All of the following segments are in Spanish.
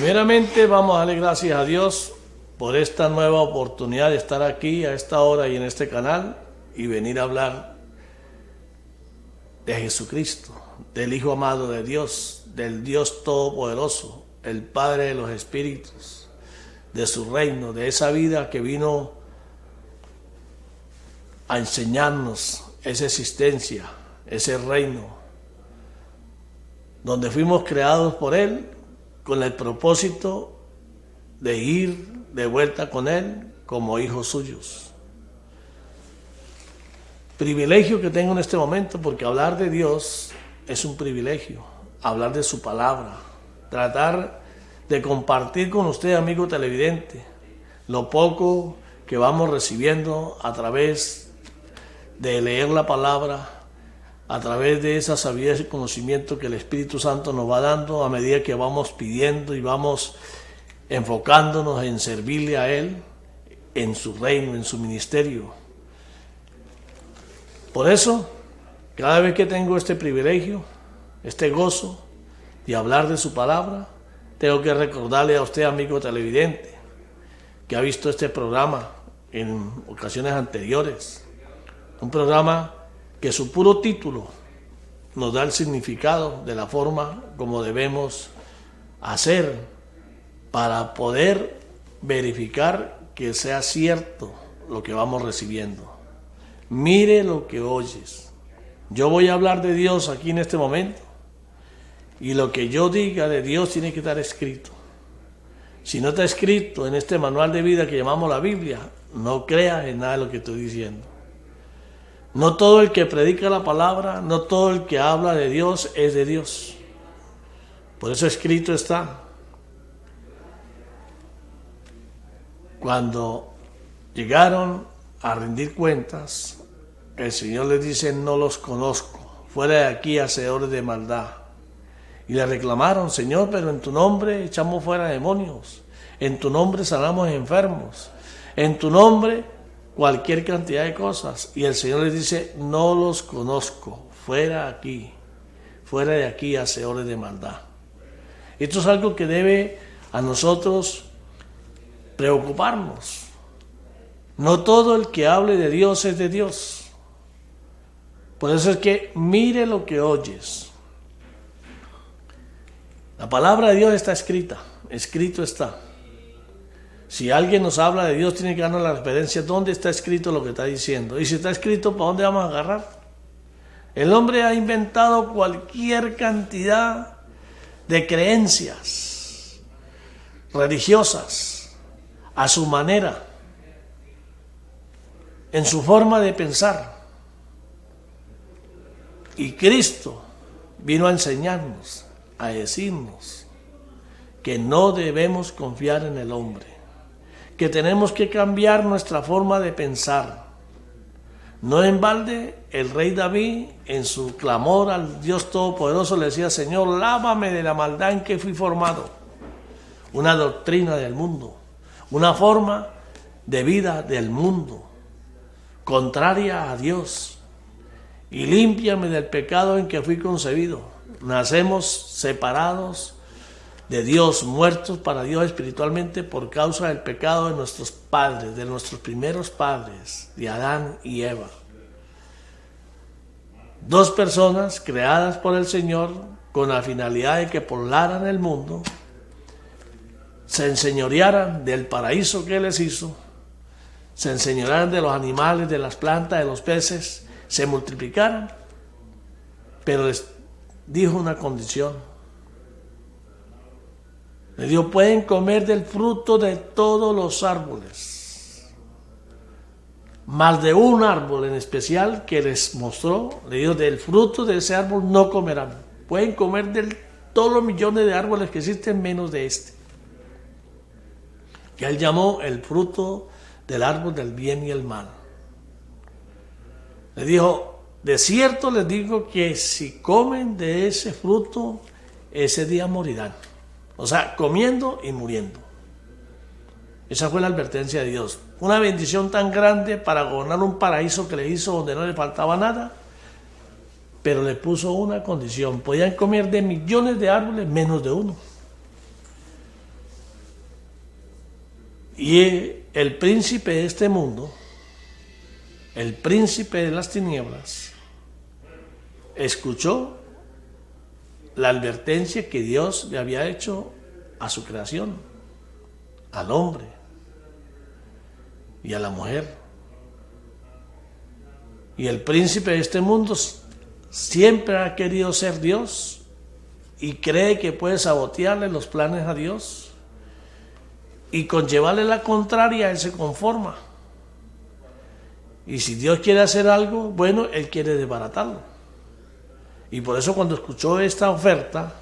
Primeramente vamos a darle gracias a Dios por esta nueva oportunidad de estar aquí a esta hora y en este canal y venir a hablar de Jesucristo, del Hijo amado de Dios, del Dios Todopoderoso, el Padre de los Espíritus, de su reino, de esa vida que vino a enseñarnos esa existencia, ese reino, donde fuimos creados por Él con el propósito de ir de vuelta con Él como hijos suyos. Privilegio que tengo en este momento, porque hablar de Dios es un privilegio, hablar de su palabra, tratar de compartir con usted, amigo televidente, lo poco que vamos recibiendo a través de leer la palabra, a través de esa sabiduría y conocimiento que el Espíritu Santo nos va dando a medida que vamos pidiendo y vamos enfocándonos en servirle a Él, en su reino, en su ministerio. Por eso, cada vez que tengo este privilegio, este gozo de hablar de su palabra, tengo que recordarle a usted, amigo televidente, que ha visto este programa en ocasiones anteriores, un programa que su puro título nos da el significado de la forma como debemos hacer para poder verificar que sea cierto lo que vamos recibiendo. Mire lo que oyes. Yo voy a hablar de Dios aquí en este momento y lo que yo diga de Dios tiene que estar escrito. Si no está escrito en este manual de vida que llamamos la Biblia, no creas en nada de lo que estoy diciendo. No todo el que predica la palabra, no todo el que habla de Dios es de Dios. Por eso escrito está. Cuando llegaron a rendir cuentas, el Señor les dice: no los conozco, fuera de aquí, hacedores de maldad. Y le reclamaron: Señor, pero en tu nombre echamos fuera demonios, en tu nombre sanamos enfermos, en tu nombre cualquier cantidad de cosas. Y el Señor les dice: no los conozco, fuera de aquí, hacedores de maldad. Esto es algo que debe a nosotros preocuparnos. No todo el que hable de Dios es de Dios. Por eso es que mire lo que oyes. La palabra de Dios está escrita, escrito está. Si alguien nos habla de Dios, tiene que darnos la referencia dónde está escrito lo que está diciendo. Y si está escrito, ¿para dónde vamos a agarrar? El hombre ha inventado cualquier cantidad de creencias religiosas a su manera, en su forma de pensar. Y Cristo vino a enseñarnos, a decirnos que no debemos confiar en el hombre, que tenemos que cambiar nuestra forma de pensar. No en balde, el rey David, en su clamor al Dios Todopoderoso, le decía: Señor, lávame de la maldad en que fui formado. Una doctrina del mundo, una forma de vida del mundo, contraria a Dios. Y límpiame del pecado en que fui concebido. Nacemos separados de Dios, muertos para Dios espiritualmente por causa del pecado de nuestros padres, de nuestros primeros padres, de Adán y Eva. Dos personas creadas por el Señor con la finalidad de que poblaran el mundo, se enseñorearan del paraíso que Él les hizo, se enseñorearan de los animales, de las plantas, de los peces, se multiplicaran, pero les dijo una condición. Le dijo: pueden comer del fruto de todos los árboles, más de un árbol en especial que les mostró. Le dijo: del fruto de ese árbol no comerán. Pueden comer de todos los millones de árboles que existen, menos de este, que Él llamó el fruto del árbol del bien y el mal. Le dijo: de cierto les digo que si comen de ese fruto, ese día morirán. O sea, comiendo y muriendo. Esa fue la advertencia de Dios. Una bendición tan grande para gobernar un paraíso que le hizo donde no le faltaba nada, pero le puso una condición: podían comer de millones de árboles menos de uno. Y el príncipe de este mundo, el príncipe de las tinieblas, escuchó la advertencia que Dios le había hecho a su creación, al hombre y a la mujer. Y el príncipe de este mundo siempre ha querido ser Dios y cree que puede sabotearle los planes a Dios, y con llevarle la contraria él se conforma. Y si Dios quiere hacer algo bueno, él quiere desbaratarlo. Y por eso cuando escuchó esta oferta,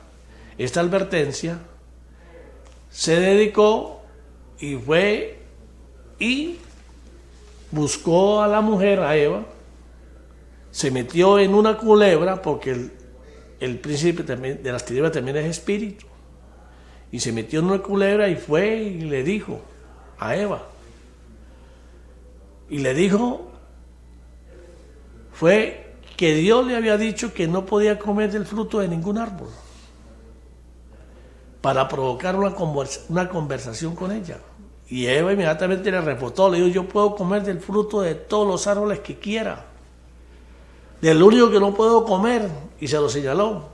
esta advertencia, se dedicó y fue y buscó a la mujer, a Eva, se metió en una culebra, porque el príncipe también, de las tinieblas también es espíritu, y se metió en una culebra y fue y le dijo a Eva, y le dijo, fue que Dios le había dicho que no podía comer del fruto de ningún árbol, para provocar una conversación con ella. Y Eva inmediatamente le refutó, le dijo, yo puedo comer del fruto de todos los árboles que quiera, del único que no puedo comer, y se lo señaló,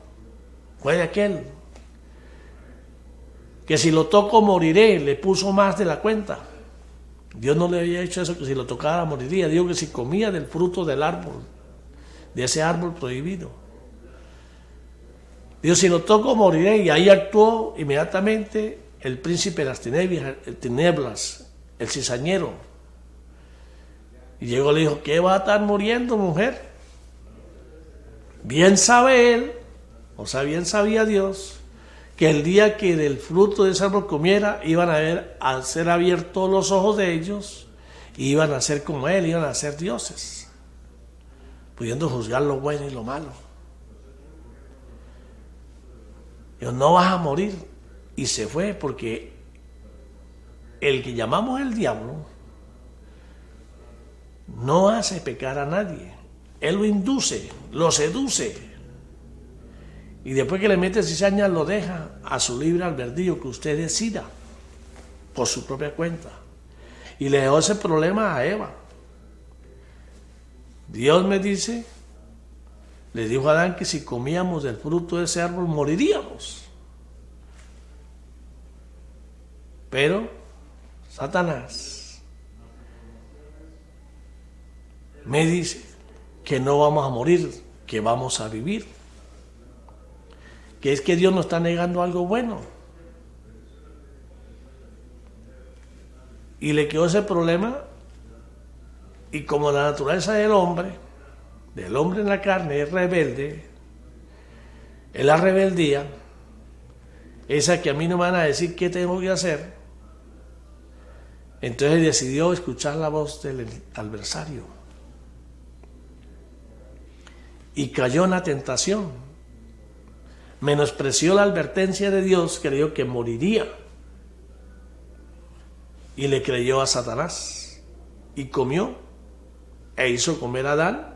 fue de aquel, que si lo toco moriré. Le puso más de la cuenta. Dios no le había dicho eso, que si lo tocara moriría. Dijo que si comía del fruto del árbol, de ese árbol prohibido. Dijo, si lo toco moriré. Y ahí actuó inmediatamente el príncipe de las tinieblas, el cizañero. Y llegó y le dijo, ¿qué va a estar muriendo, mujer? Bien sabe él, o sea, bien sabía Dios, que el día que del fruto de ese árbol comiera, iban a ser abiertos los ojos de ellos, y iban a ser como él, iban a ser dioses, pudiendo juzgar lo bueno y lo malo. Dios, no vas a morir. Y se fue, porque el que llamamos el diablo no hace pecar a nadie. Él lo induce, lo seduce, y después que le mete cizaña lo deja a su libre albedrío, que usted decida por su propia cuenta. Y le dejó ese problema a Eva. Dios me dice, le dijo a Adán que si comíamos del fruto de ese árbol moriríamos. Pero Satanás me dice que no vamos a morir, que vamos a vivir. Que es que Dios nos está negando algo bueno. Y le quedó ese problema, y como la naturaleza del hombre en la carne es rebelde, es la rebeldía, esa que a mí no me van a decir qué tengo que hacer, entonces decidió escuchar la voz del adversario y cayó en la tentación. Menospreció la advertencia de Dios, creyó que moriría, y le creyó a Satanás, y comió, e hizo comer a Adán.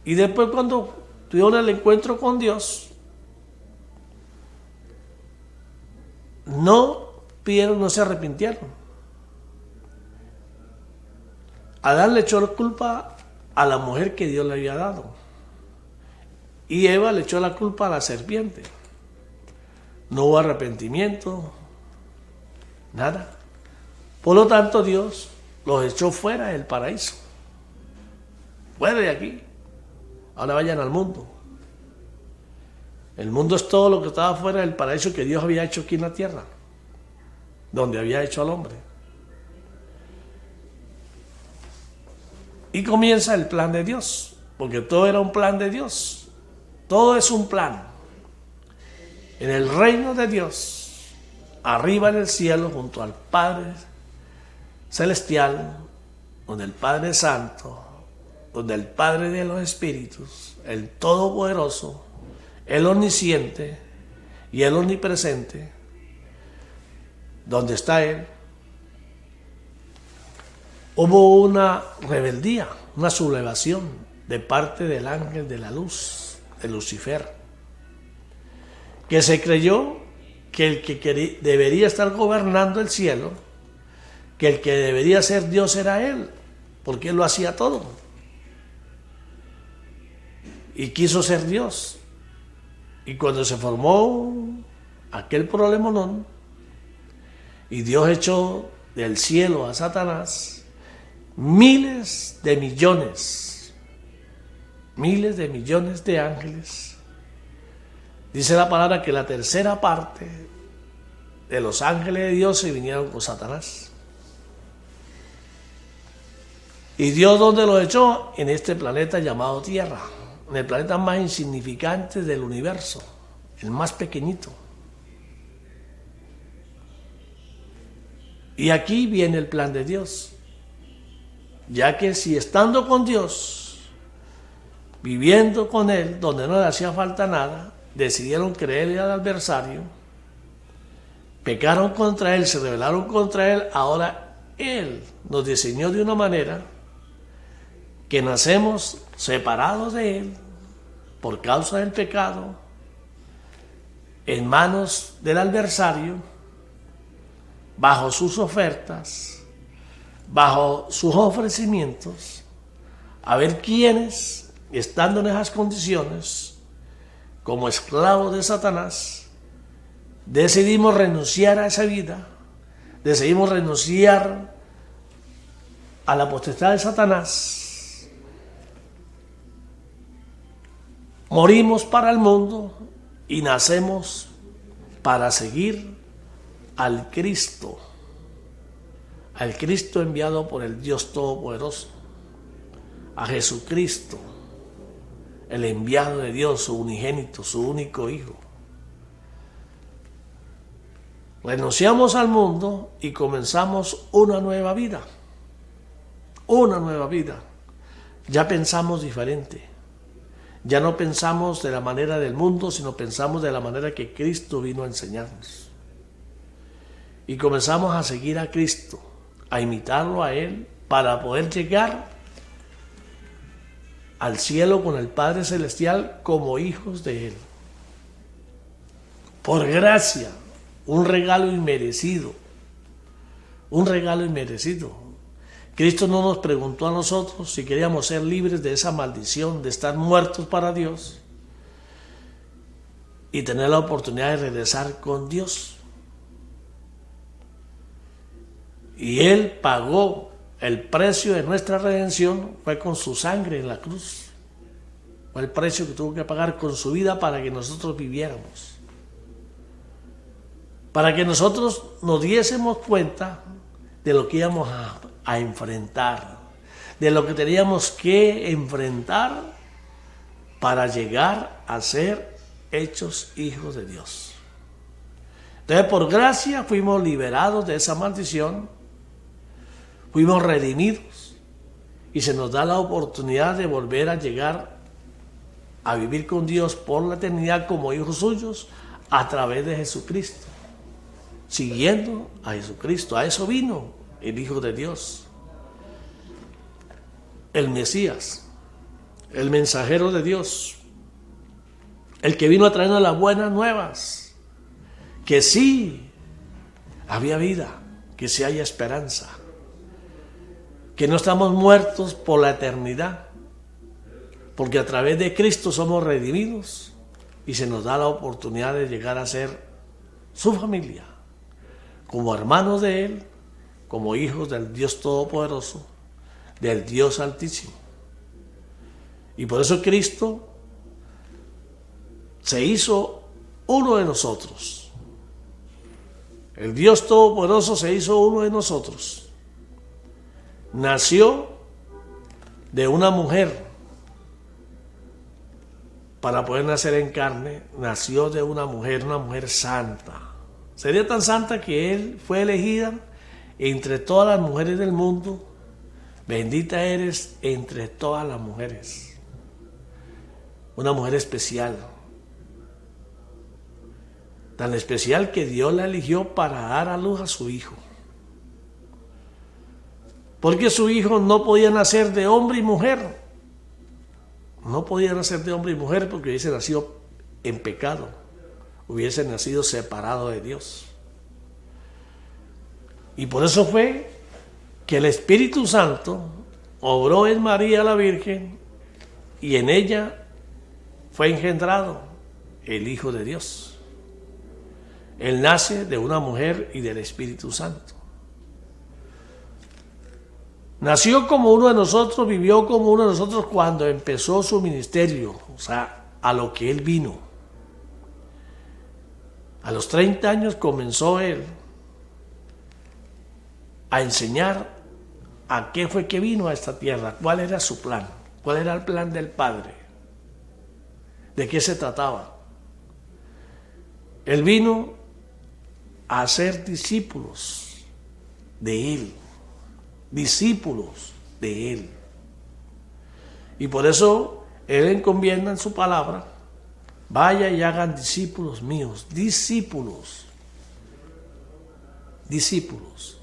Y después, cuando tuvieron el encuentro con Dios, no se arrepintieron. Adán le echó la culpa a la mujer que Dios le había dado, y Eva le echó la culpa a la serpiente. No hubo arrepentimiento, nada. Por lo tanto, Dios los echó fuera del paraíso, fuera de aquí. Ahora vayan al mundo. El mundo es todo lo que estaba fuera del paraíso que Dios había hecho aquí en la tierra, donde había hecho al hombre. Y comienza el plan de Dios, porque todo era un plan de Dios. Todo es un plan. En el reino de Dios, arriba en el cielo, junto al Padre Celestial, donde el Padre Santo, donde el Padre de los Espíritus, el Todopoderoso, el Omnisciente y el Omnipresente, donde está Él, hubo una rebeldía, una sublevación de parte del ángel de la luz, de Lucifer, que se creyó que el que debería estar gobernando el cielo que el que debería ser Dios era él, porque él lo hacía todo. Y quiso ser Dios. Y cuando se formó aquel problemonón, y Dios echó del cielo a Satanás miles de millones de ángeles, dice la palabra que la tercera parte de los ángeles de Dios se vinieron con Satanás. ¿Y Dios dónde lo echó? En este planeta llamado Tierra, en el planeta más insignificante del universo, el más pequeñito. Y aquí viene el plan de Dios, ya que si estando con Dios, viviendo con Él, donde no le hacía falta nada, decidieron creerle al adversario, pecaron contra Él, se rebelaron contra Él, ahora Él nos diseñó de una manera que nacemos separados de Él por causa del pecado, en manos del adversario, bajo sus ofertas, bajo sus ofrecimientos, a ver quiénes, estando en esas condiciones, como esclavos de Satanás, decidimos renunciar a esa vida, decidimos renunciar a la potestad de Satanás, morimos para el mundo y nacemos para seguir al Cristo enviado por el Dios Todopoderoso, a Jesucristo, el enviado de Dios, su unigénito, su único Hijo. Renunciamos al mundo y comenzamos una nueva vida. Una nueva vida. Ya pensamos diferente. Ya no pensamos de la manera del mundo, sino pensamos de la manera que Cristo vino a enseñarnos. Y comenzamos a seguir a Cristo, a imitarlo a Él, para poder llegar al cielo con el Padre Celestial como hijos de Él. Por gracia, un regalo inmerecido. Un regalo inmerecido. Cristo no nos preguntó a nosotros si queríamos ser libres de esa maldición de estar muertos para Dios y tener la oportunidad de regresar con Dios. Y Él pagó el precio de nuestra redención, fue con su sangre en la cruz. Fue el precio que tuvo que pagar con su vida para que nosotros viviéramos. Para que nosotros nos diésemos cuenta de lo que íbamos a enfrentar, de lo que teníamos que enfrentar para llegar a ser hechos hijos de Dios. Entonces, por gracia fuimos liberados de esa maldición, fuimos redimidos y se nos da la oportunidad de volver a llegar a vivir con Dios por la eternidad como hijos suyos a través de Jesucristo, siguiendo a Jesucristo. A eso vino el Hijo de Dios, el Mesías, el mensajero de Dios, el que vino a traernos las buenas nuevas, que sí había vida, que sí hay esperanza, que no estamos muertos por la eternidad, porque a través de Cristo somos redimidos y se nos da la oportunidad de llegar a ser su familia, como hermanos de Él, como hijos del Dios Todopoderoso, del Dios Altísimo. Y por eso Cristo se hizo uno de nosotros. El Dios Todopoderoso se hizo uno de nosotros. Nació de una mujer. Para poder nacer en carne, nació de una mujer santa. Sería tan santa que Él fue elegida entre todas las mujeres del mundo. Bendita eres entre todas las mujeres. Una mujer especial. Tan especial que Dios la eligió para dar a luz a su Hijo. Porque su Hijo no podía nacer de hombre y mujer. No podía nacer de hombre y mujer porque hubiese nacido en pecado. Hubiese nacido separado de Dios. Y por eso fue que el Espíritu Santo obró en María la Virgen y en ella fue engendrado el Hijo de Dios. Él nace de una mujer y del Espíritu Santo. Nació como uno de nosotros, vivió como uno de nosotros cuando empezó su ministerio, o sea, a lo que él vino. A los 30 años comenzó él a enseñar a qué fue que vino a esta tierra, cuál era su plan, cuál era el plan del Padre, de qué se trataba. Él vino a ser discípulos de él, discípulos de él. Y por eso él encomienda en su palabra: vaya y hagan discípulos míos, discípulos, discípulos.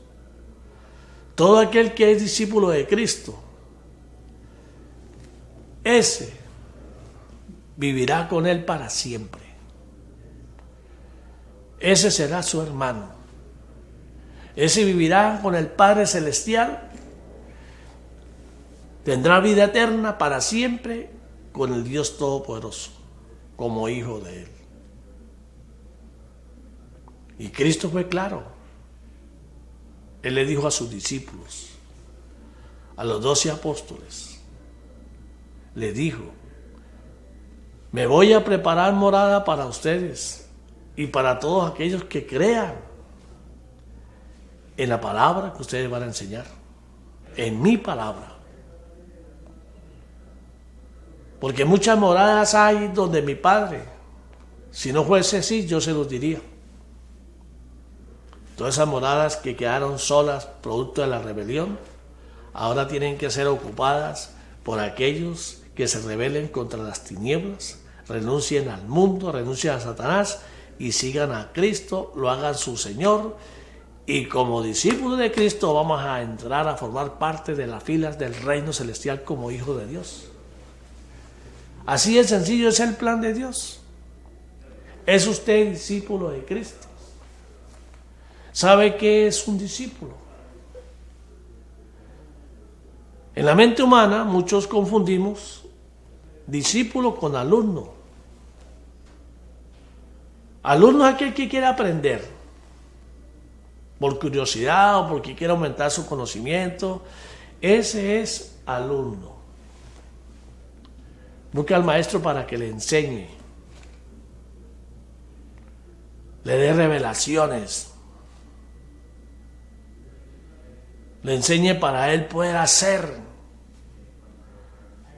Todo aquel que es discípulo de Cristo, ese vivirá con él para siempre. Ese será su hermano. Ese vivirá con el Padre Celestial. Tendrá vida eterna para siempre con el Dios Todopoderoso, como hijo de él. Y Cristo fue claro. Él le dijo a sus discípulos, a los 12 apóstoles, le dijo: me voy a preparar morada para ustedes y para todos aquellos que crean en la palabra que ustedes van a enseñar, en mi palabra. Porque muchas moradas hay donde mi Padre. Si no fuese así, yo se los diría. Todas esas moradas que quedaron solas producto de la rebelión, ahora tienen que ser ocupadas por aquellos que se rebelen contra las tinieblas, renuncien al mundo, renuncien a Satanás y sigan a Cristo, lo hagan su Señor. Y como discípulos de Cristo vamos a entrar a formar parte de las filas del reino celestial como hijos de Dios. Así de sencillo es el plan de Dios. ¿Es usted discípulo de Cristo? ¿Sabe qué es un discípulo? En la mente humana muchos confundimos discípulo con alumno. Alumno es aquel que quiere aprender por curiosidad o porque quiere aumentar su conocimiento. Ese es alumno. Busca al maestro para que le enseñe, le dé revelaciones, le enseñe para él poder hacer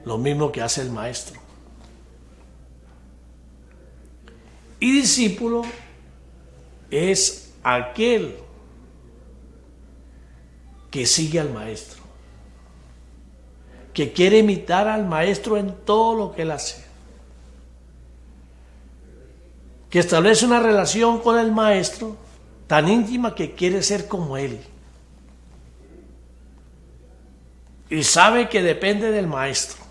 lo mismo que hace el maestro. Y discípulo es aquel que sigue al maestro, que quiere imitar al maestro en todo lo que él hace, que establece una relación con el maestro tan íntima que quiere ser como él. Y sabe que depende del maestro.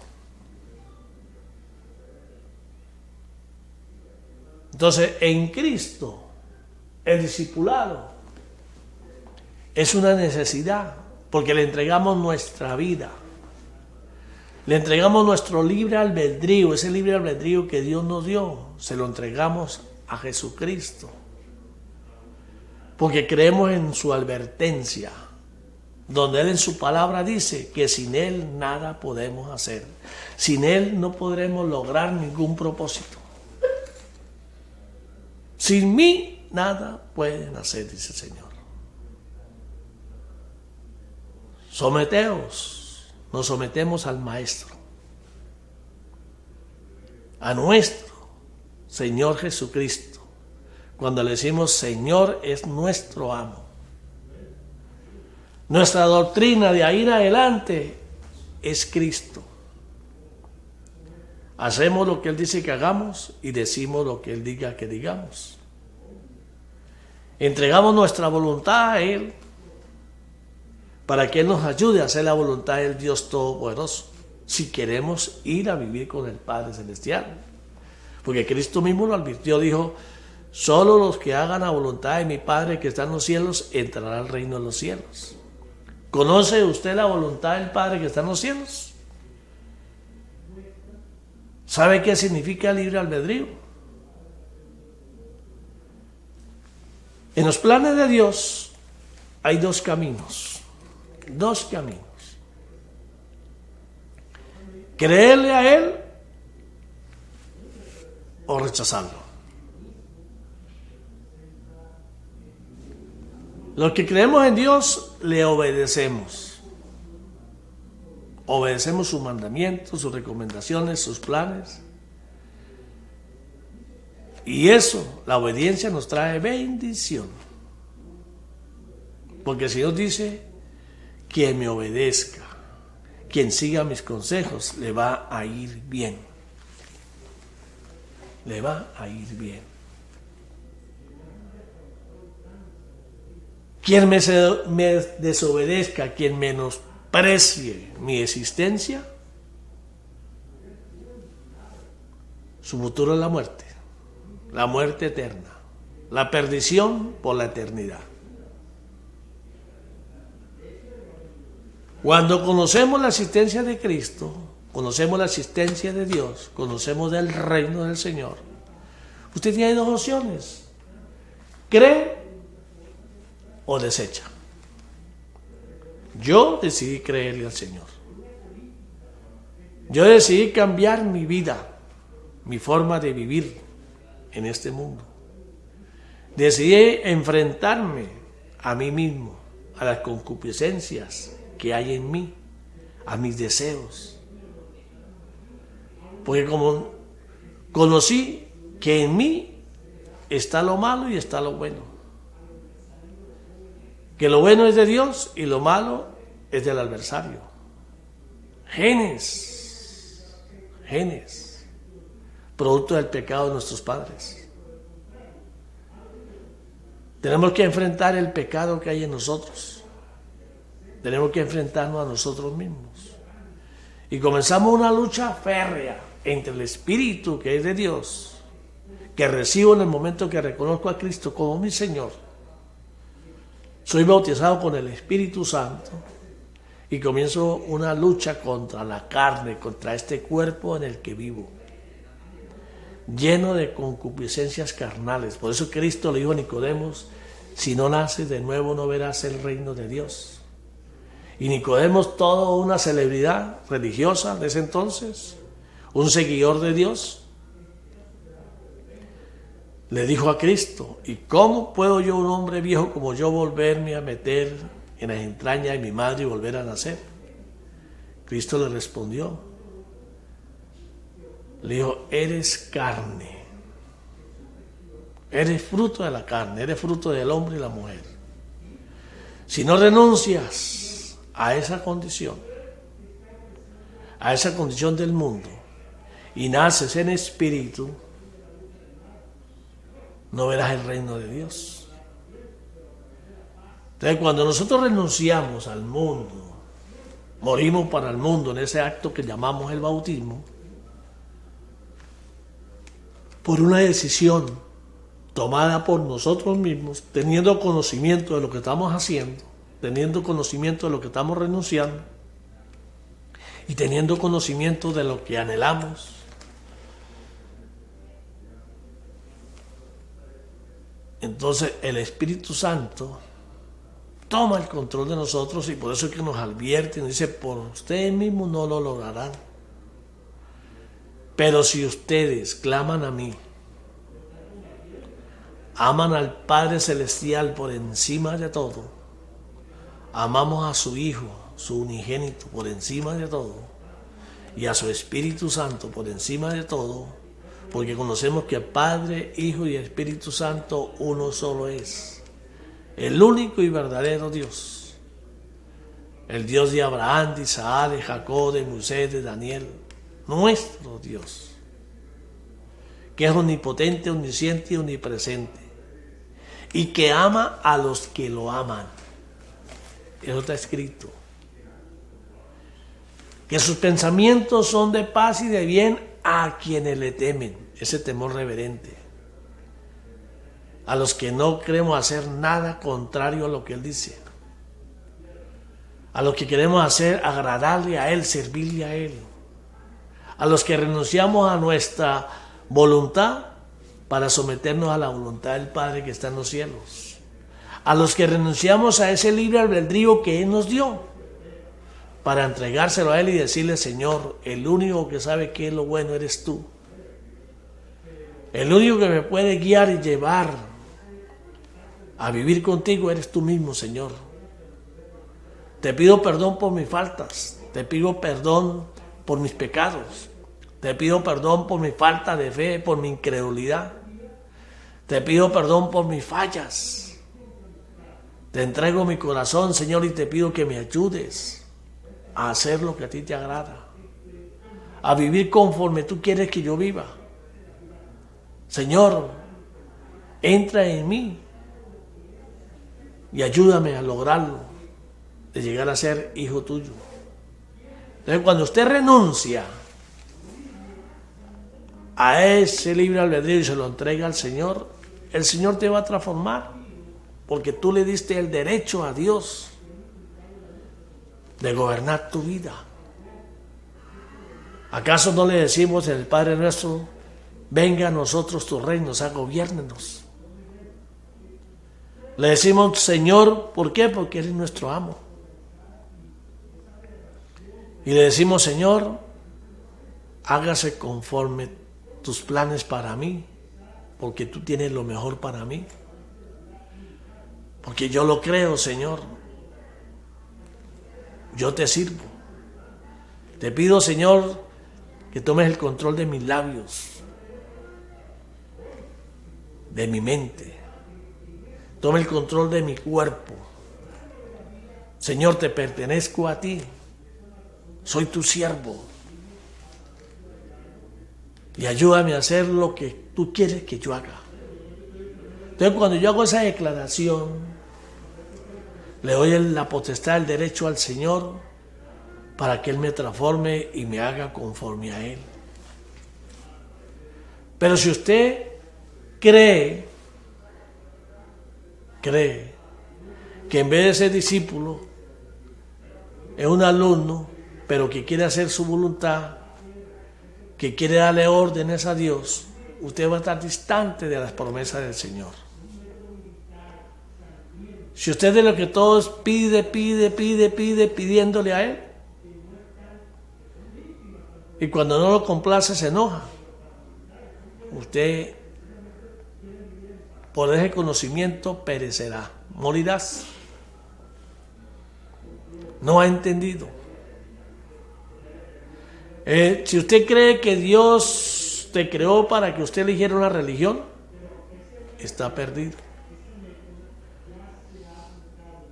Entonces, en Cristo, el discipulado es una necesidad, porque le entregamos nuestra vida. Le entregamos nuestro libre albedrío, ese libre albedrío que Dios nos dio, se lo entregamos a Jesucristo. Porque creemos en su advertencia, donde Él en su palabra dice que sin Él nada podemos hacer. Sin Él no podremos lograr ningún propósito. Sin mí nada pueden hacer, dice el Señor. Someteos, nos sometemos al Maestro, a nuestro Señor Jesucristo. Cuando le decimos Señor, es nuestro amo. Nuestra doctrina de ahí en adelante es Cristo. Hacemos lo que Él dice que hagamos y decimos lo que Él diga que digamos. Entregamos nuestra voluntad a Él para que Él nos ayude a hacer la voluntad del Dios Todopoderoso, si queremos ir a vivir con el Padre Celestial. Porque Cristo mismo lo advirtió, dijo: solo los que hagan la voluntad de mi Padre que está en los cielos entrarán al reino de los cielos. ¿Conoce usted la voluntad del Padre que está en los cielos? ¿Sabe qué significa libre albedrío? En los planes de Dios hay dos caminos. Dos caminos. Creerle a Él o rechazarlo. Los que creemos en Dios le obedecemos. Obedecemos sus mandamientos, sus recomendaciones, sus planes. Y eso, la obediencia nos trae bendición. Porque el Señor dice, quien me obedezca, quien siga mis consejos, le va a ir bien. Le va a ir bien. Quien me desobedezca, quien menosprecie mi existencia, su futuro es la muerte eterna, la perdición por la eternidad. Cuando conocemos la existencia de Cristo, conocemos la existencia de Dios, conocemos del reino del Señor, usted tiene dos opciones: cree o desecha. Yo decidí creerle al Señor. Yo decidí cambiar mi vida, mi forma de vivir en este mundo. Decidí enfrentarme a mí mismo, a las concupiscencias que hay en mí, a mis deseos. Porque como conocí que en mí está lo malo y está lo bueno. Que lo bueno es de Dios y lo malo es del adversario. Genes, producto del pecado de nuestros padres. Tenemos que enfrentar el pecado que hay en nosotros. Tenemos que enfrentarnos a nosotros mismos. Y comenzamos una lucha férrea entre el Espíritu que es de Dios, que recibo en el momento que reconozco a Cristo como mi Señor. Soy bautizado con el Espíritu Santo y comienzo una lucha contra la carne, contra este cuerpo en el que vivo, lleno de concupiscencias carnales. Por eso Cristo le dijo a Nicodemo, si no naces de nuevo no verás el reino de Dios. Y Nicodemo, toda una celebridad religiosa de ese entonces, un seguidor de Dios, le dijo a Cristo, ¿y cómo puedo yo, un hombre viejo como yo, volverme a meter en las entrañas de mi madre y volver a nacer? Cristo le respondió, le dijo, eres carne, eres fruto de la carne, eres fruto del hombre y la mujer. Si no renuncias a esa condición del mundo, y naces en espíritu, no verás el reino de Dios. Entonces, cuando nosotros renunciamos al mundo, morimos para el mundo en ese acto que llamamos el bautismo, por una decisión tomada por nosotros mismos, teniendo conocimiento de lo que estamos haciendo, teniendo conocimiento de lo que estamos renunciando y teniendo conocimiento de lo que anhelamos. Entonces el Espíritu Santo toma el control de nosotros y por eso es que nos advierte y nos dice, por ustedes mismos no lo lograrán. Pero si ustedes claman a mí, aman al Padre Celestial por encima de todo, amamos a su Hijo, su unigénito, por encima de todo, y a su Espíritu Santo por encima de todo, porque conocemos que Padre, Hijo y Espíritu Santo uno solo es, el único y verdadero Dios, el Dios de Abraham, de Isaac, de Jacob, de Moisés, de Daniel, nuestro Dios, que es omnipotente, omnisciente y omnipresente, y que ama a los que lo aman. Eso está escrito. Que sus pensamientos son de paz y de bien a quienes le temen, ese temor reverente, a los que no queremos hacer nada contrario a lo que Él dice, A los que queremos hacer agradarle a Él, servirle a Él. A los que renunciamos a nuestra voluntad para someternos a la voluntad del Padre que está en los cielos. A los que renunciamos a ese libre albedrío que Él nos dio para entregárselo a Él y decirle: Señor, el único que sabe qué es lo bueno eres tú. El único que me puede guiar y llevar a vivir contigo eres tú mismo, Señor. Te pido perdón por mis faltas. Te pido perdón por mis pecados. Te pido perdón por mi falta de fe, por mi incredulidad. Te pido perdón por mis fallas. Te entrego mi corazón, Señor, y te pido que me ayudes a hacer lo que a ti te agrada, a vivir conforme tú quieres que yo viva. Señor, entra en mí y ayúdame a lograrlo, de llegar a ser hijo tuyo. Entonces, cuando usted renuncia a ese libre albedrío y se lo entrega al Señor, el Señor te va a transformar, porque tú le diste el derecho a Dios de gobernar tu vida. ¿Acaso no le decimos en el Padre nuestro: venga a nosotros tu reino, gobiérnenos? Le decimos Señor, ¿por qué? Porque eres nuestro amo. Y le decimos: Señor, hágase conforme tus planes para mí, porque tú tienes lo mejor para mí. Porque yo lo creo, Señor. Yo te sirvo. Te pido, Señor, que tomes el control de mis labios, de mi mente. Tome el control de mi cuerpo. Señor, te pertenezco a ti. Soy tu siervo. Y ayúdame a hacer lo que tú quieres que yo haga. Entonces, cuando yo hago esa declaración, le doy la potestad, el derecho al Señor para que Él me transforme y me haga conforme a Él. Pero si usted cree que en vez de ser discípulo es un alumno, pero que quiere hacer su voluntad, que quiere darle órdenes a Dios, usted va a estar distante de las promesas del Señor. Si usted de lo que todos pidiéndole a Él, y cuando no lo complace se enoja, usted por ese conocimiento perecerá, morirás. No ha entendido. Si usted cree que Dios te creó para que usted eligiera una religión, está perdido.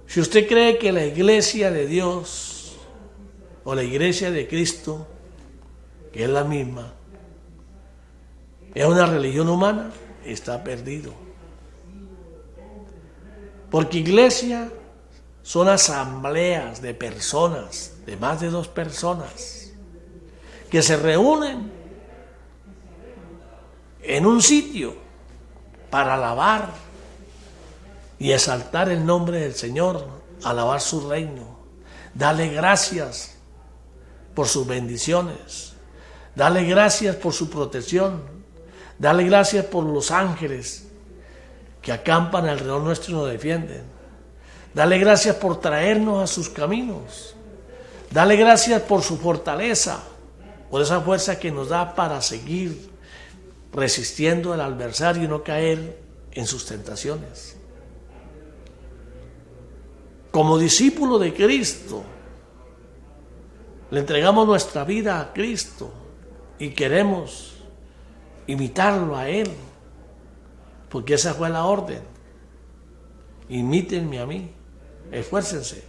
Si usted cree que la iglesia de Dios o la iglesia de Cristo, que es la misma, es una religión humana, está perdido. Porque iglesia son asambleas de personas, de más de 2 personas, que se reúnen en un sitio para alabar y exaltar el nombre del Señor, alabar su reino, darle gracias por sus bendiciones, darle gracias por su protección, darle gracias por los ángeles que acampan alrededor nuestro y nos defienden, darle gracias por traernos a sus caminos, darle gracias por su fortaleza, por esa fuerza que nos da para seguir resistiendo al adversario y no caer en sus tentaciones. Como discípulo de Cristo, le entregamos nuestra vida a Cristo y queremos imitarlo a Él, porque esa fue la orden. Imítenme a mí, esfuércense.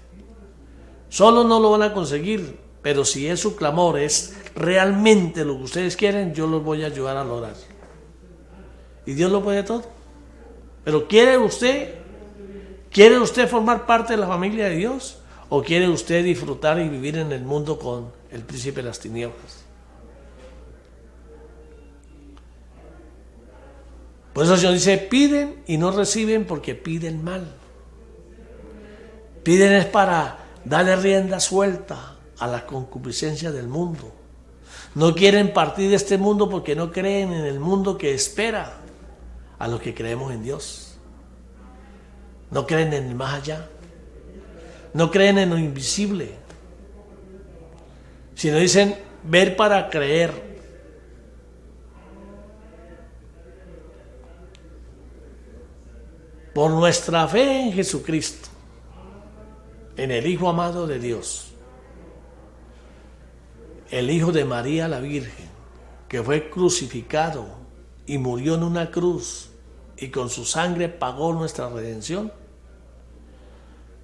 Solo no lo van a conseguir, pero si es su clamor, es realmente lo que ustedes quieren, yo los voy a ayudar a lograr. Y Dios lo puede todo. Pero ¿quiere usted formar parte de la familia de Dios? ¿O quiere usted disfrutar y vivir en el mundo con el príncipe de las tinieblas? Por eso el Señor dice: piden y no reciben porque piden mal. Piden es para Dale rienda suelta a la concupiscencia del mundo. No quieren partir de este mundo porque no creen en el mundo que espera a los que creemos en Dios. No creen en el más allá. No creen en lo invisible. Sino dicen ver para creer. Por nuestra fe en Jesucristo, en el Hijo amado de Dios, el Hijo de María la Virgen, que fue crucificado y murió en una cruz y con su sangre pagó nuestra redención.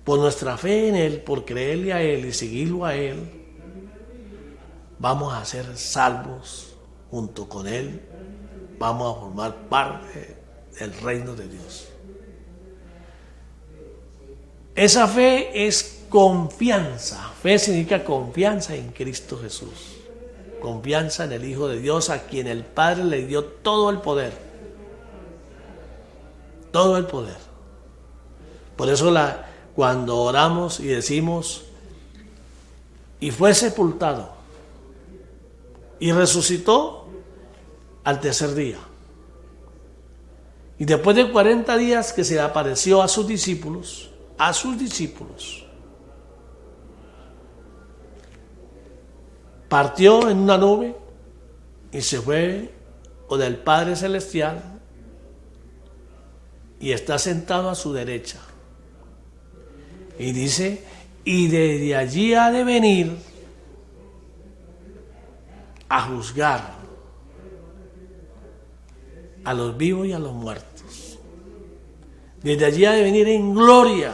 Por nuestra fe en Él, por creerle a Él y seguirlo a Él, vamos a ser salvos junto con Él, vamos a formar parte del reino de Dios. Esa fe es confianza. Fe significa confianza en Cristo Jesús. Confianza en el Hijo de Dios, a quien el Padre le dio todo el poder. Todo el poder. Por eso cuando oramos y decimos, y fue sepultado, y resucitó al tercer día. Y después de 40 días que se le apareció a sus discípulos, partió en una nube y se fue con el Padre Celestial y está sentado a su derecha. Y dice, y desde allí ha de venir a juzgar a los vivos y a los muertos. Desde allí ha de venir en gloria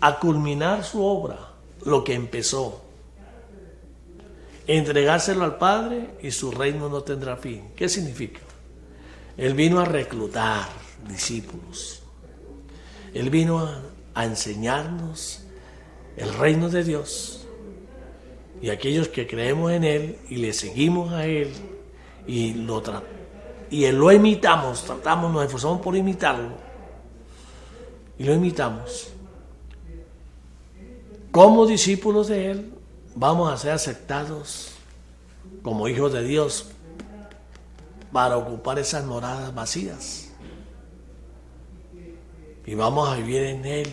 a culminar su obra, lo que empezó, entregárselo al Padre y su reino no tendrá fin. ¿Qué significa? Él vino a reclutar discípulos. Él vino a enseñarnos el reino de Dios. Y aquellos que creemos en Él y le seguimos a Él y lo imitamos, nos esforzamos por imitarlo y lo imitamos. Como discípulos de Él vamos a ser aceptados como hijos de Dios para ocupar esas moradas vacías. Y vamos a vivir en Él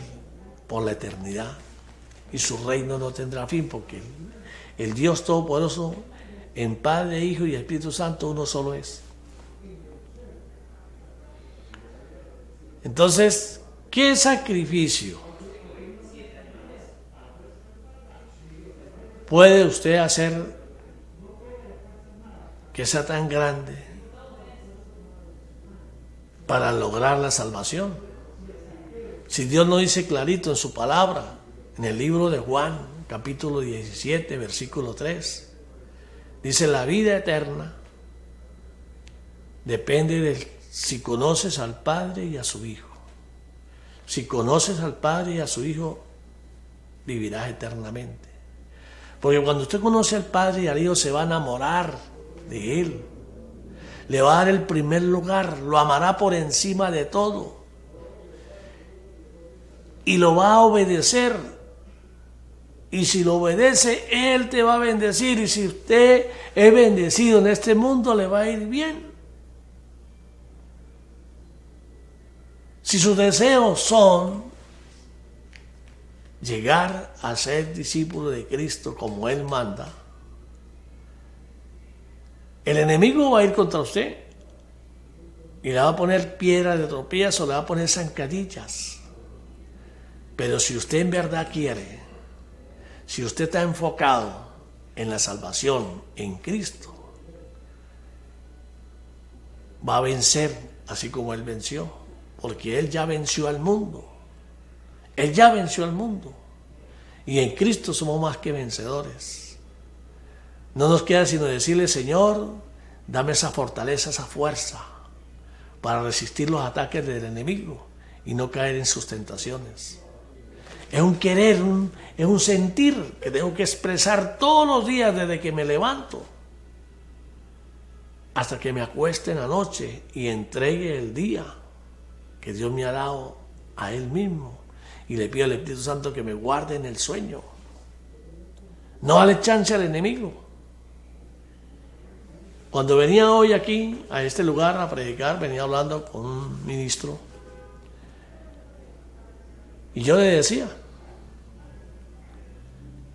por la eternidad. Y su reino no tendrá fin, porque el Dios Todopoderoso, en Padre, Hijo y Espíritu Santo, uno solo es. Entonces, ¿qué sacrificio puede usted hacer que sea tan grande para lograr la salvación? Si Dios nos dice clarito en su palabra, en el libro de Juan, capítulo 17, versículo 3, dice: la vida eterna depende de si conoces al Padre y a su Hijo. Si conoces al Padre y a su Hijo, vivirás eternamente. Porque cuando usted conoce al Padre y al Hijo, se va a enamorar de Él. Le va a dar el primer lugar, lo amará por encima de todo. Y lo va a obedecer. Y si lo obedece, Él te va a bendecir. Y si usted es bendecido en este mundo, le va a ir bien. Si sus deseos son llegar a ser discípulo de Cristo como Él manda, el enemigo va a ir contra usted y le va a poner piedra de tropiezo, le va a poner zancadillas. Pero si usted en verdad quiere, si usted está enfocado en la salvación en Cristo, va a vencer así como Él venció. Porque Él ya venció al mundo. Él ya venció al mundo. Y en Cristo somos más que vencedores. No nos queda sino decirle: Señor, dame esa fortaleza, esa fuerza para resistir los ataques del enemigo y no caer en sus tentaciones. Es un querer, es un sentir que tengo que expresar todos los días desde que me levanto hasta que me acueste en la noche y entregue el día que Dios me ha dado a Él mismo y le pido al Espíritu Santo que me guarde en el sueño. No dale chance al enemigo. Cuando venía hoy aquí, a este lugar, a predicar, venía hablando con un ministro. Y yo le decía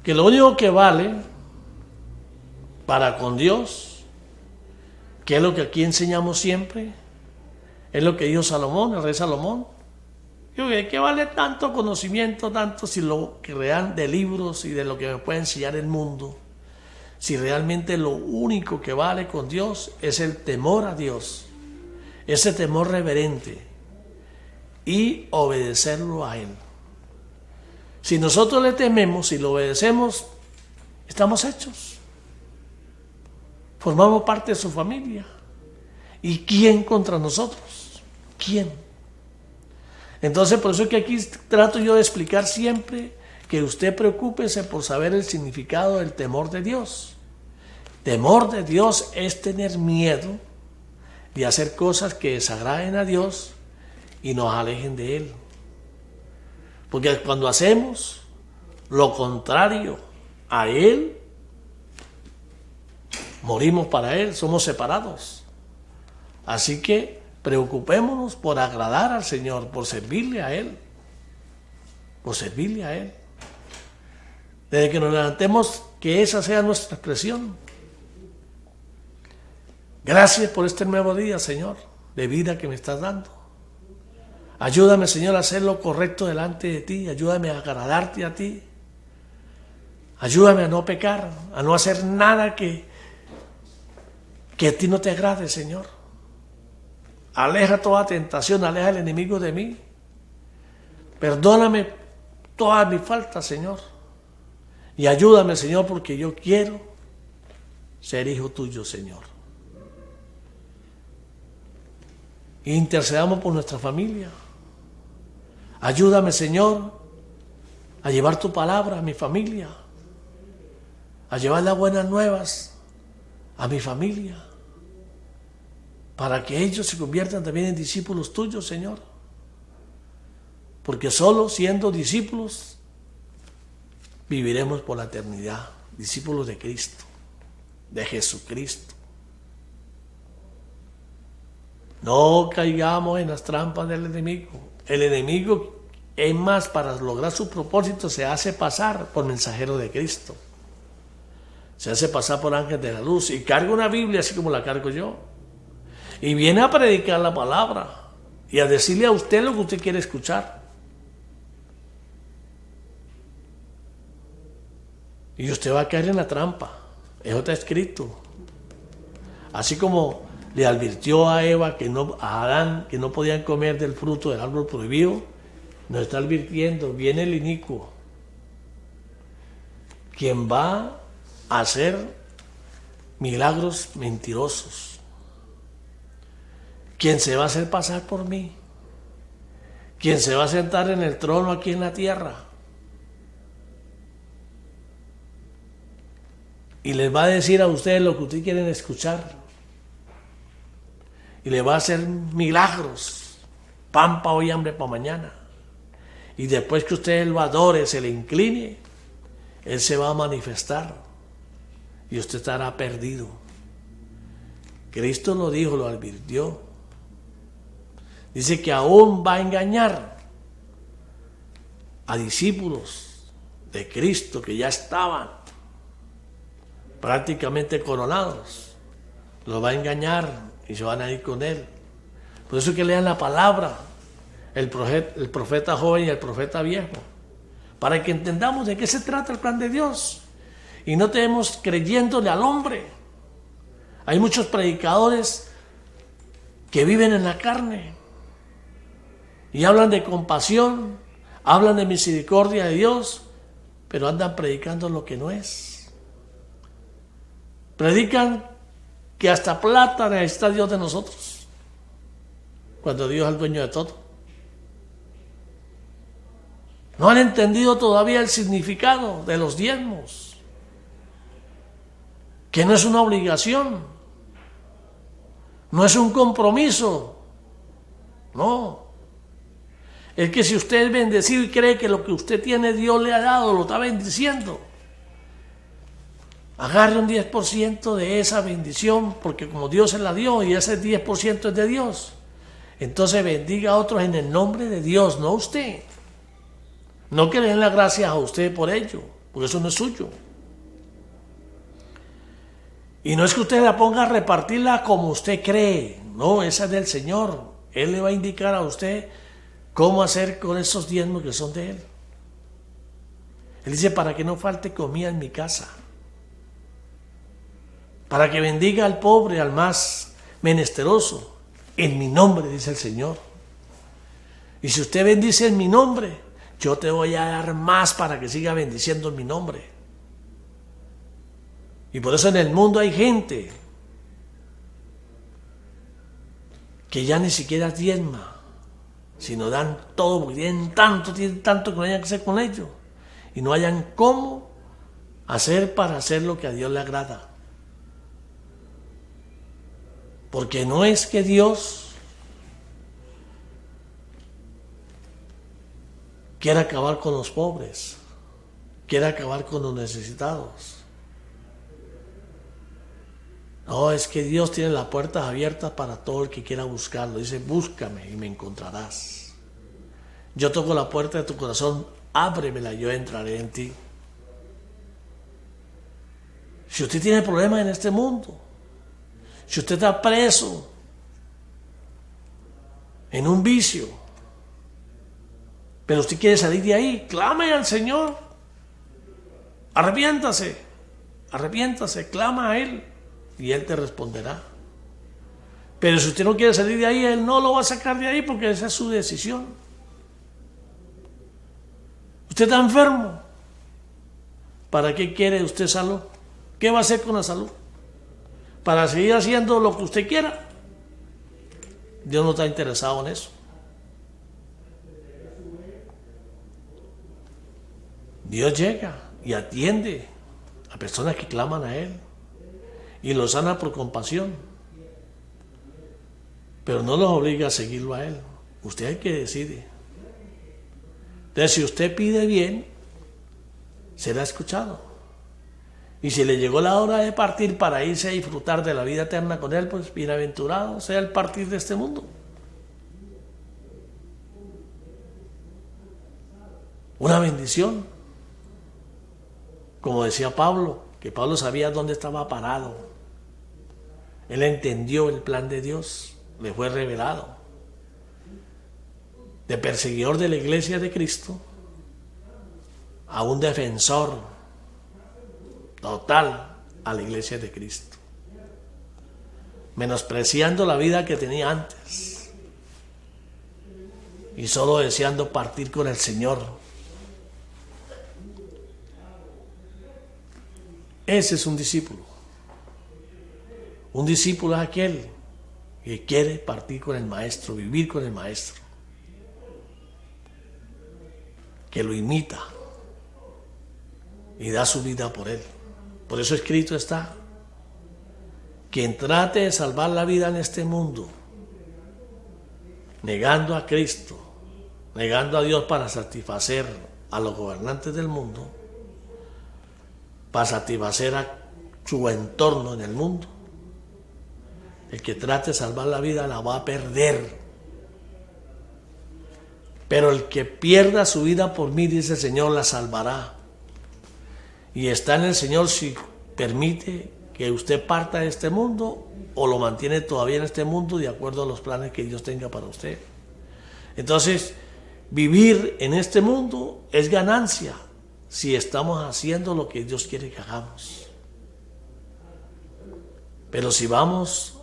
que lo único que vale para con Dios, que es lo que aquí enseñamos siempre, es lo que dijo Salomón, el rey Salomón. Yo digo, ¿qué vale tanto conocimiento, tanto si lo que real de libros y de lo que me puede enseñar el mundo? Si realmente lo único que vale con Dios es el temor a Dios, ese temor reverente y obedecerlo a Él. Si nosotros le tememos y lo obedecemos, estamos hechos. Formamos parte de su familia. ¿Y quién contra nosotros? ¿Quién? Entonces, por eso es que aquí trato yo de explicar siempre que usted preocúpese por saber el significado del temor de Dios. Temor de Dios es tener miedo de hacer cosas que desagraden a Dios y nos alejen de Él. Porque cuando hacemos lo contrario a Él, morimos para Él, somos separados. Así que preocupémonos por agradar al Señor, por servirle a Él. Por servirle a Él. Desde que nos levantemos, que esa sea nuestra expresión. Gracias por este nuevo día, Señor, de vida que me estás dando. Ayúdame, Señor, a hacer lo correcto delante de ti. Ayúdame a agradarte a ti. Ayúdame a no pecar, a no hacer nada que a ti no te agrade, Señor. Aleja toda tentación, aleja el enemigo de mí. Perdóname todas mis faltas, Señor. Y ayúdame, Señor, porque yo quiero ser hijo tuyo, Señor. Intercedamos por nuestra familia. Ayúdame, Señor, a llevar tu palabra a mi familia, a llevar las buenas nuevas a mi familia, para que ellos se conviertan también en discípulos tuyos, Señor. Porque solo siendo discípulos viviremos por la eternidad, discípulos de Cristo, de Jesucristo. No caigamos en las trampas del enemigo. El enemigo, es más, para lograr su propósito, se hace pasar por mensajero de Cristo. Se hace pasar por ángel de la luz y carga una Biblia así como la cargo yo. Y viene a predicar la palabra y a decirle a usted lo que usted quiere escuchar. Y usted va a caer en la trampa. Eso está escrito. Así como le advirtió a Eva, a Adán, que no podían comer del fruto del árbol prohibido, nos está advirtiendo, viene el inicuo, quien va a hacer milagros mentirosos, quien se va a hacer pasar por mí, quien se va a sentar en el trono aquí en la tierra y les va a decir a ustedes lo que ustedes quieren escuchar. Y le va a hacer milagros, pan para hoy, hambre para mañana. Y después que usted lo adore, se le incline, Él se va a manifestar y usted estará perdido. Cristo lo dijo, lo advirtió. Dice que aún va a engañar a discípulos de Cristo que ya estaban prácticamente coronados. Los va a engañar y se van a ir con Él. Por eso es que lean la palabra, el profeta joven y el profeta viejo, para que entendamos de qué se trata el plan de Dios y no estemos creyéndole al hombre. Hay muchos predicadores que viven en la carne y hablan de compasión, hablan de misericordia de Dios, pero andan predicando lo que no es. Predican que hasta plata necesita Dios de nosotros, cuando Dios es el dueño de todo. No han entendido todavía el significado de los diezmos, que no es una obligación, no es un compromiso, no. Es que si usted es bendecido y cree que lo que usted tiene Dios le ha dado, lo está bendiciendo, agarre un 10% de esa bendición, porque como Dios se la dio y ese 10% es de Dios, entonces bendiga a otros en el nombre de Dios, no usted. No que le den las gracias a usted por ello, porque eso no es suyo. Y no es que usted la ponga a repartirla como usted cree, no, esa es del Señor. Él le va a indicar a usted cómo hacer con esos diezmos que son de Él. Él dice, para que no falte comida en mi casa, para que bendiga al pobre, al más menesteroso, en mi nombre, dice el Señor. Y si usted bendice en mi nombre, yo te voy a dar más para que siga bendiciendo en mi nombre. Y por eso en el mundo hay gente que ya ni siquiera diezma, sino dan todo, porque tienen tanto que no hayan que hacer con ello. Y no hayan cómo hacer para hacer lo que a Dios le agrada. Porque no es que Dios quiera acabar con los pobres, quiere acabar con los necesitados. No, es que Dios tiene las puertas abiertas para todo el que quiera buscarlo. Dice, búscame y me encontrarás. Yo toco la puerta de tu corazón, ábremela, yo entraré en ti. Si usted tiene problemas en este mundo, si usted está preso en un vicio, pero usted quiere salir de ahí, clame al Señor. Arrepiéntase, clama a Él y Él te responderá. Pero si usted no quiere salir de ahí, Él no lo va a sacar de ahí porque esa es su decisión. Usted está enfermo. ¿Para qué quiere usted salud? ¿Qué va a hacer con la salud? ¿Para seguir haciendo lo que usted quiera? Dios no está interesado en eso. Dios llega y atiende a personas que claman a Él y los sana por compasión, pero no los obliga a seguirlo a Él. Usted es el que decide. Entonces, si usted pide bien, será escuchado. Y si le llegó la hora de partir para irse a disfrutar de la vida eterna con Él, pues bienaventurado sea el partir de este mundo. Una bendición. Como decía Pablo, que Pablo sabía dónde estaba parado. Él entendió el plan de Dios, le fue revelado. De perseguidor de la iglesia de Cristo a un defensor total a la iglesia de Cristo, menospreciando la vida que tenía antes y solo deseando partir con el Señor. Ese es un discípulo. Un discípulo es aquel que quiere partir con el Maestro, vivir con el Maestro, que lo imita y da su vida por Él. Por eso escrito está: quien trate de salvar la vida en este mundo, negando a Cristo, negando a Dios para satisfacer a los gobernantes del mundo, para satisfacer a su entorno en el mundo, el que trate de salvar la vida la va a perder. Pero el que pierda su vida por mí, dice el Señor, la salvará. Y está en el Señor si permite que usted parta de este mundo o lo mantiene todavía en este mundo de acuerdo a los planes que Dios tenga para usted. Entonces, vivir en este mundo es ganancia si estamos haciendo lo que Dios quiere que hagamos. Pero si vamos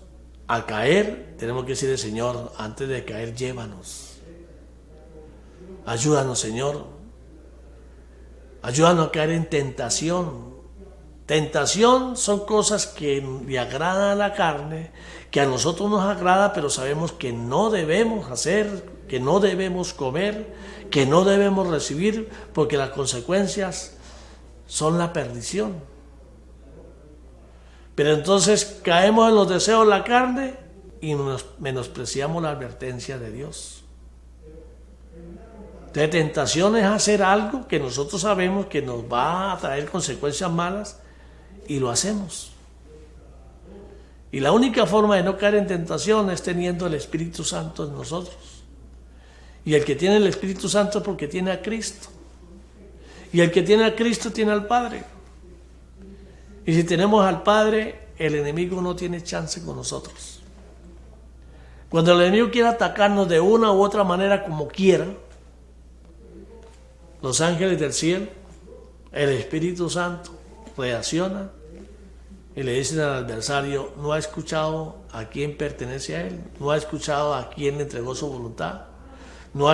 a caer, tenemos que decirle: Señor, antes de caer, llévanos. Ayúdanos, Señor. Ayúdanos a caer en tentación. Tentación son cosas que le agradan a la carne, que a nosotros nos agrada, pero sabemos que no debemos hacer, que no debemos comer, que no debemos recibir, porque las consecuencias son la perdición. Pero entonces caemos en los deseos de la carne y menospreciamos la advertencia de Dios. Entonces, tentación es hacer algo que nosotros sabemos que nos va a traer consecuencias malas y lo hacemos. Y la única forma de no caer en tentación es teniendo el Espíritu Santo en nosotros. Y el que tiene el Espíritu Santo es porque tiene a Cristo. Y el que tiene a Cristo tiene al Padre. Y si tenemos al Padre, el enemigo no tiene chance con nosotros. Cuando el enemigo quiera atacarnos de una u otra manera como quiera, los ángeles del cielo, el Espíritu Santo, reaccionan y le dicen al adversario: no ha escuchado a quién pertenece a él, no ha escuchado a quién le entregó su voluntad, no lo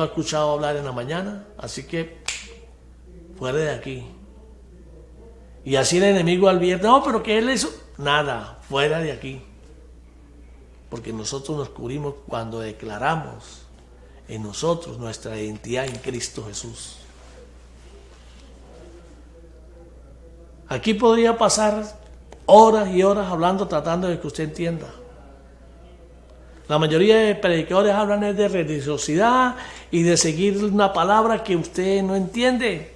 ha escuchado hablar en la mañana, así que fuera de aquí. Y así el enemigo advierte: no, pero que él hizo nada, fuera de aquí. Porque nosotros nos cubrimos cuando declaramos en nosotros nuestra identidad en Cristo Jesús. Aquí podría pasar horas y horas hablando, tratando de que usted entienda. La mayoría de predicadores hablan de religiosidad y de seguir una palabra que usted no entiende.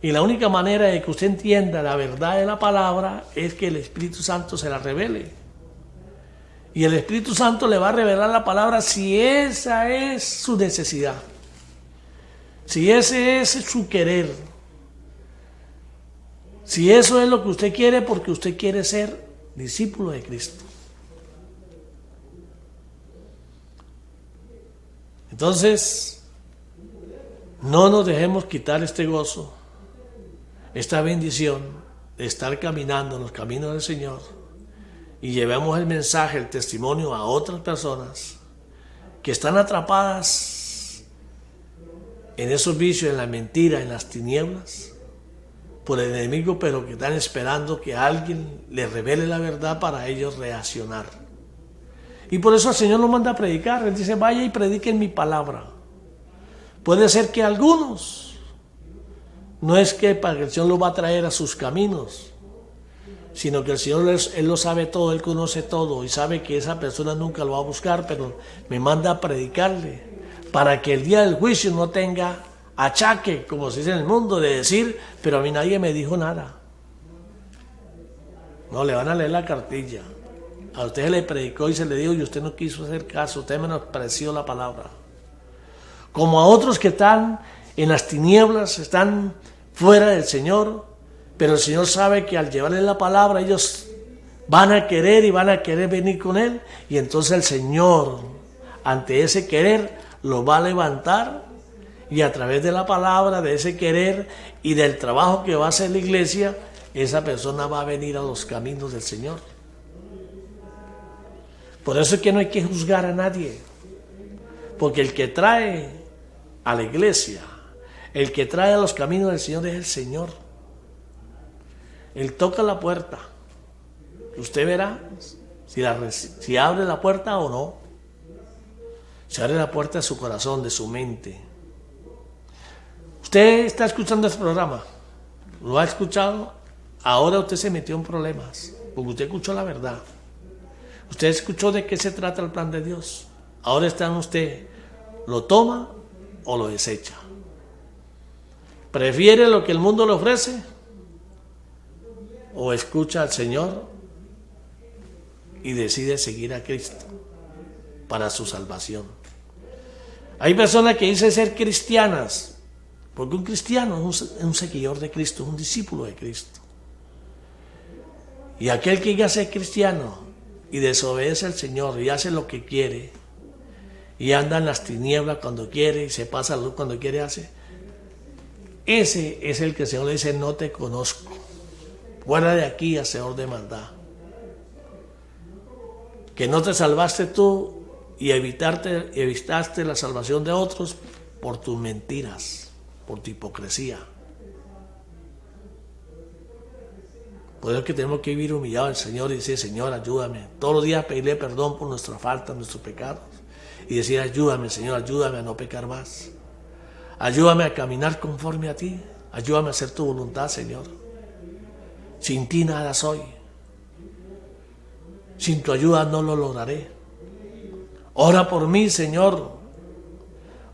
Y la única manera de que usted entienda la verdad de la palabra es que el Espíritu Santo se la revele. Y el Espíritu Santo le va a revelar la palabra si esa es su necesidad, si ese es su querer, si eso es lo que usted quiere porque usted quiere ser discípulo de Cristo. Entonces, no nos dejemos quitar este gozo, esta bendición de estar caminando en los caminos del Señor. Y llevemos el mensaje, el testimonio a otras personas que están atrapadas en esos vicios, en la mentira, en las tinieblas, por el enemigo, pero que están esperando que alguien les revele la verdad para ellos reaccionar. Y por eso el Señor nos manda a predicar. Él dice: vaya y prediquen mi palabra. Puede ser que algunos, no es que para que el Señor los va a traer a sus caminos, sino que el Señor, Él lo sabe todo, Él conoce todo y sabe que esa persona nunca lo va a buscar, pero me manda a predicarle para que el día del juicio no tenga achaque, como se dice en el mundo, de decir: pero a mí nadie me dijo nada. No, le van a leer la cartilla. A usted se le predicó y se le dijo y usted no quiso hacer caso, usted menospreció la palabra. Como a otros que están en las tinieblas, están fuera del Señor, pero el Señor sabe que al llevarle la palabra ellos van a querer venir con Él, y entonces el Señor, ante ese querer, los va a levantar, y a través de la palabra, de ese querer y del trabajo que va a hacer la iglesia, esa persona va a venir a los caminos del Señor. Por eso es que no hay que juzgar a nadie, porque el que trae a la iglesia, el que trae a los caminos del Señor es el Señor. Él toca la puerta. Usted verá si abre la puerta o no. Se abre la puerta de su corazón, de su mente. Usted está escuchando este programa. ¿Lo ha escuchado? Ahora usted se metió en problemas, porque usted escuchó la verdad. Usted escuchó de qué se trata el plan de Dios. Ahora está en usted. ¿Lo toma o lo desecha? ¿Prefiere lo que el mundo le ofrece? ¿O escucha al Señor y decide seguir a Cristo para su salvación? Hay personas que dicen ser cristianas, porque un cristiano es un seguidor de Cristo, es un discípulo de Cristo. Y aquel que llega a ser cristiano y desobedece al Señor y hace lo que quiere, y anda en las tinieblas cuando quiere y se pasa la luz cuando quiere, ese es el que el Señor le dice: no te conozco. Fuera de aquí, hacedor de maldad. Que no te salvaste tú y evitaste la salvación de otros por tus mentiras, por tu hipocresía. Por eso es que tenemos que vivir humillados al Señor y decir: Señor, ayúdame. Todos los días pedirle perdón por nuestras faltas, nuestros pecados. Y decir: ayúdame, Señor, ayúdame a no pecar más. Ayúdame a caminar conforme a ti. Ayúdame a hacer tu voluntad, Señor. Sin ti nada soy. Sin tu ayuda no lo lograré. Ora por mí, Señor,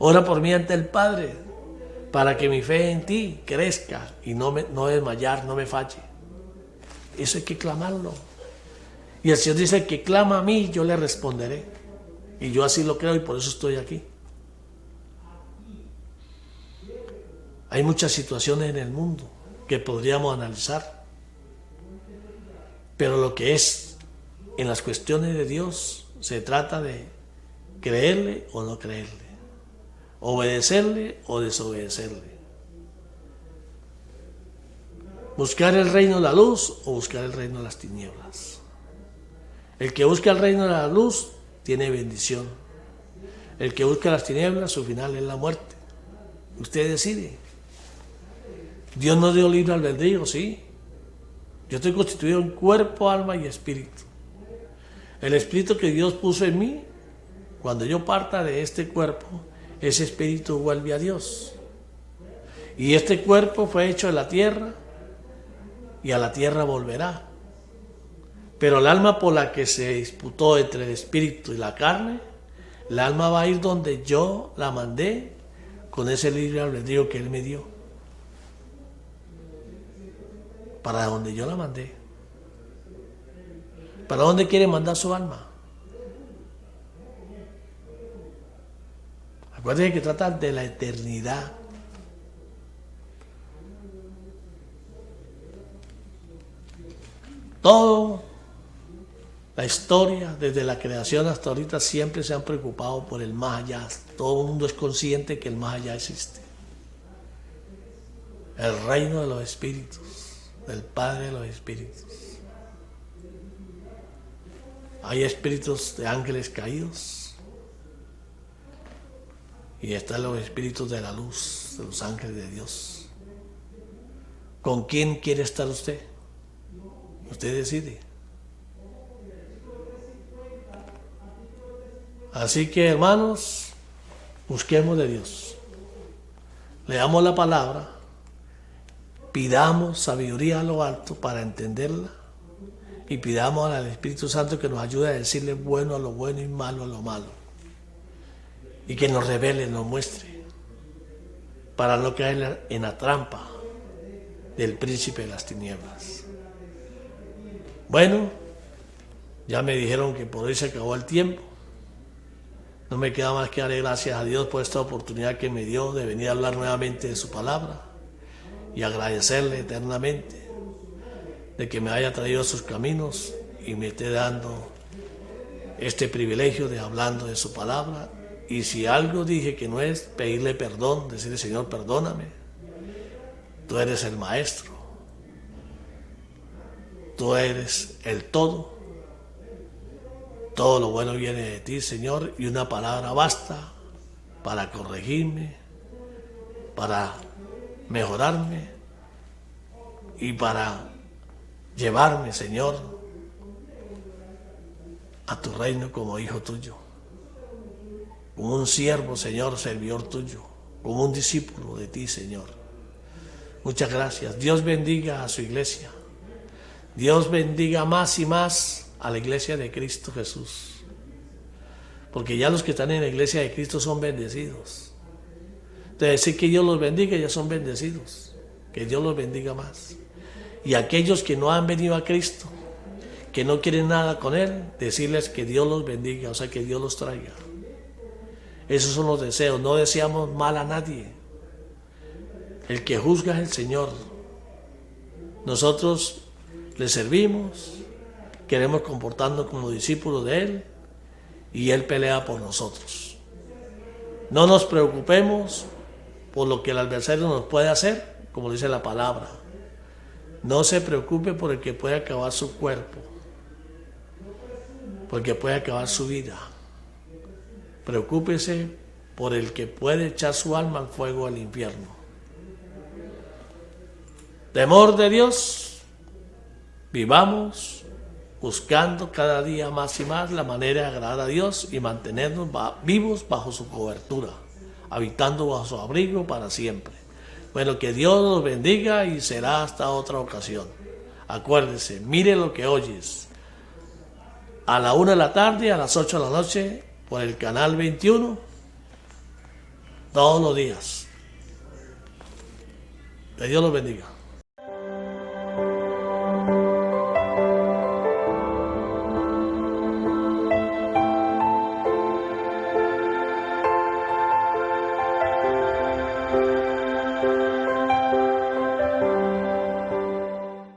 Ora por mí ante el Padre, para que mi fe en ti crezca y no desmayar, no me falle. Eso hay que clamarlo. Y el Señor dice: que clama a mí, yo le responderé. Y yo así lo creo y por eso estoy aquí. Hay muchas situaciones en el mundo que podríamos analizar, pero lo que es en las cuestiones de Dios se trata de creerle o no creerle, obedecerle o desobedecerle, buscar el reino de la luz o buscar el reino de las tinieblas. El que busca el reino de la luz tiene bendición. El que busca las tinieblas, su final es la muerte. Usted decide. Dios nos dio libre albedrío, sí. Yo estoy constituido en cuerpo, alma y espíritu. El espíritu que Dios puso en mí, cuando yo parta de este cuerpo, ese espíritu vuelve a Dios. Y este cuerpo fue hecho de la tierra y a la tierra volverá. Pero el alma por la que se disputó entre el espíritu y la carne, el alma va a ir donde yo la mandé con ese libre albedrío que Él me dio. Para donde yo la mandé. ¿Para dónde quiere mandar su alma? Acuérdense que trata de la eternidad. Todo la historia, desde la creación hasta ahorita, siempre se han preocupado por el más allá. Todo el mundo es consciente que el más allá existe. El reino de los espíritus, del Padre de los espíritus. Hay espíritus de ángeles caídos y están los espíritus de la luz, de los ángeles de Dios. ¿Con quién quiere estar usted? Usted decide. Así que, hermanos, busquemos de Dios. Leamos la palabra, pidamos sabiduría a lo alto para entenderla y pidamos al Espíritu Santo que nos ayude a decirle bueno a lo bueno y malo a lo malo. Y que nos revele, nos muestre para no caer en la trampa del príncipe de las tinieblas. Bueno, ya me dijeron que por hoy se acabó el tiempo. No me queda más que darle gracias a Dios por esta oportunidad que me dio de venir a hablar nuevamente de su palabra y agradecerle eternamente de que me haya traído a sus caminos y me esté dando este privilegio de hablando de su palabra. Y si algo dije que no es, pedirle perdón, decirle: Señor, perdóname. Tú eres el maestro. Tú eres el todo. Todo lo bueno viene de ti, Señor, y una palabra basta para corregirme, para mejorarme y para llevarme, Señor, a tu reino como hijo tuyo, como un siervo, Señor, servidor tuyo, como un discípulo de ti, Señor. Muchas gracias. Dios bendiga a su iglesia. Dios bendiga más y más a la iglesia de Cristo Jesús, porque ya los que están en la iglesia de Cristo son bendecidos. De decir que Dios los bendiga, ya son bendecidos. Que Dios los bendiga más. Y aquellos que no han venido a Cristo, que no quieren nada con Él, decirles que Dios los bendiga, o sea, que Dios los traiga. Esos son los deseos. No deseamos mal a nadie. El que juzga es el Señor. Nosotros le servimos, queremos comportarnos como discípulos de Él y Él pelea por nosotros. No nos preocupemos por lo que el adversario nos puede hacer, como dice la palabra. No se preocupe por el que puede acabar su cuerpo, por el que puede acabar su vida. Preocúpese por el que puede echar su alma al fuego del infierno. Temor de Dios, vivamos buscando cada día más y más la manera de agradar a Dios y mantenernos vivos bajo su cobertura, habitando bajo su abrigo para siempre. Bueno, que Dios los bendiga y será hasta otra ocasión. Acuérdese, mire lo que oyes. A la 1 de la tarde, a las 8 de la noche, por el canal 21, todos los días. Que Dios los bendiga.